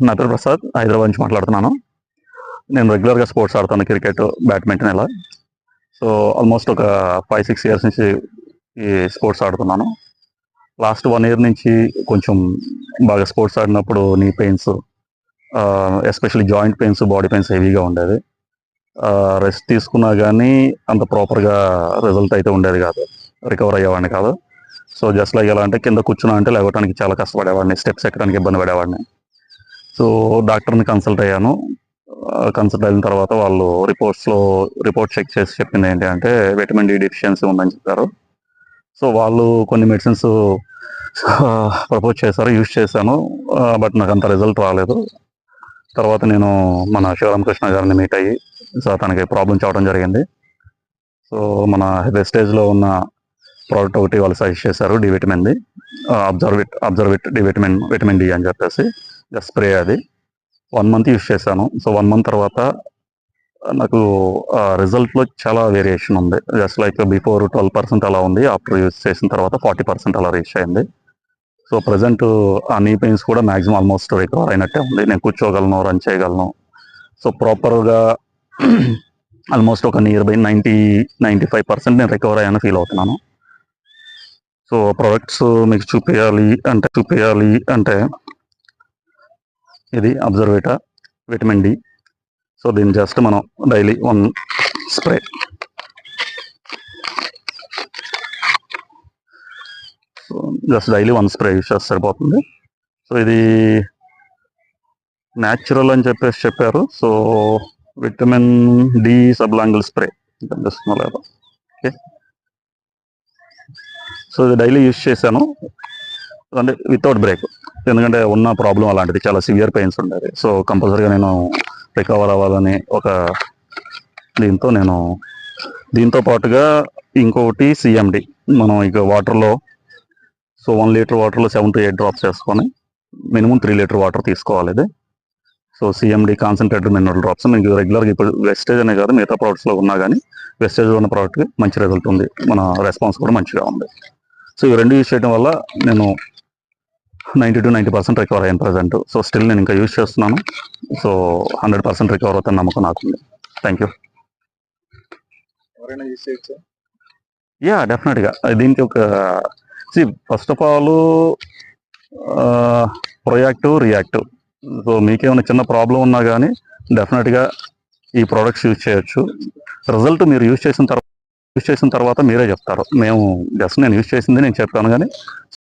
నా పేరు ప్రసాద్, హైదరాబాద్ నుంచి మాట్లాడుతున్నాను. నేను రెగ్యులర్గా స్పోర్ట్స్ ఆడతాను, క్రికెట్, బ్యాడ్మింటన్ ఇలా. సో ఆల్మోస్ట్ ఒక 5-6 ఇయర్స్ నుంచి ఈ స్పోర్ట్స్ ఆడుతున్నాను. లాస్ట్ 1 ఇయర్ నుంచి కొంచెం బాగా స్పోర్ట్స్ ఆడినప్పుడు నీ pains, especially joint pains, body pains హెవీగా ఉండేది. రెస్ట్ తీసుకున్నా కానీ అంత ప్రాపర్గా రిజల్ట్ అయితే ఉండేది కాదు, రికవర్ అయ్యేవాడిని కాదు. సో జస్ట్ లైక్ ఎలా అంటే కింద కూర్చున్నా అంటే లేవడానికి చాలా కష్టపడేవాడిని, స్టెప్స్ ఎక్కడానికి ఇబ్బంది పడేవాడిని. సో డాక్టర్ని కన్సల్ట్ అయ్యాను. కన్సల్ట్ అయిన తర్వాత వాళ్ళు రిపోర్ట్ చెక్ చేసి చెప్పింది ఏంటి అంటే విటమిన్ డి డెఫిషియన్సీ ఉందని చెప్పారు. సో వాళ్ళు కొన్ని మెడిసిన్స్ ప్రపోజ్ చేశారు, యూజ్ చేశాను. బట్ నాకు అంత రిజల్ట్ రాలేదు. తర్వాత నేను మన శివరామకృష్ణ గారిని మీట్ అయ్యి, సో తనకి ప్రాబ్లం చూడడం జరిగింది. సో మన వెస్టేజ్లో ఉన్న ప్రోడక్ట్ ఒకటి వాళ్ళు సజెస్ట్ చేశారు, డి విటమిన్ది, అబ్జర్విట్ విటమిన్ డి అని చెప్పేసి జస్ట్ స్ప్రే. అది 1 మంత్ యూజ్ చేశాను. సో 1 మంత్ తర్వాత నాకు రిజల్ట్లో చాలా వేరియేషన్ ఉంది. జస్ట్ లైక్ బిఫోర్ 12% అలా ఉంది, ఆఫ్టర్ యూజ్ చేసిన తర్వాత 40% అలా రీచ్ అయింది. సో ప్రజెంట్ ఆ నీ పెయిన్స్ కూడా మ్యాక్సిమం ఆల్మోస్ట్ రికవర్ అయినట్టే ఉంది. నేను కూర్చోగలను, రన్ చేయగలను. సో ప్రాపర్గా ఆల్మోస్ట్ ఒక నియర్ బై 90-95% నేను రికవర్ అయ్యాను ఫీల్ అవుతున్నాను. సో ప్రొడక్ట్స్ మీకు చూపించాలి అంటే ఇది అబ్జర్వేటా విటమిన్ డి. సో దీన్ని జస్ట్ మనం daily 1 spray, so just daily 1 spray use చేస్తే సరిపోతుంది. సో ఇది న్యాచురల్ అని చెప్పేసి చెప్పారు. సో విటమిన్ డి సబ్లాంగుల్ స్ప్రే కనిపిస్తుందో లేదా, ఓకే. సో ఇది డైలీ యూజ్ చేశాను, అంటే వితౌట్ బ్రేక్. ఎందుకంటే ఉన్న ప్రాబ్లం అలాంటిది, చాలా సివియర్ పెయిన్స్ ఉండేది. సో కంపల్సరీగా నేను రికవర్ అవ్వాలని ఒక దీంతో పాటుగా ఇంకొకటి సిఎండి. మనం ఇక వాటర్లో, సో 1 లీటర్ వాటర్లో 7 to 8 డ్రాప్స్ వేసుకొని మినిమం 3 లీటర్ వాటర్ తీసుకోవాలి ఇది. So CMD concentrated mineral drops మీకు రెగ్యులర్గా ఇప్పుడు వెస్టేజ్ అనే కాదు, మిగతా ప్రోడక్ట్స్లో ఉన్నా కానీ వెస్టేజ్లో ఉన్న ప్రోడక్ట్కి మంచి రిజల్ట్ ఉంది, మన రెస్పాన్స్ కూడా మంచిగా ఉంది. సో ఇవి 2 యూజ్ చేయడం వల్ల నేను 90-90% రికవర్ అయ్యాను ప్రజెంట్. సో స్టిల్ నేను ఇంకా యూజ్ చేస్తున్నాను. సో 100% రికవర్ అవుతాను నమ్మకం నాకుంది. Thank you. యా, డెఫినెట్గా దీనికి ఒక first of all proactive, reactive. So మీకేమైనా చిన్న ప్రాబ్లం ఉన్నా కానీ డెఫినెట్గా ఈ ప్రోడక్ట్స్ యూజ్ చేయొచ్చు. రిజల్ట్ మీరు యూజ్ చేసిన తర్వాత మీరే చెప్తారు. నేను యూజ్ చేసింది నేను చెప్పాను కానీ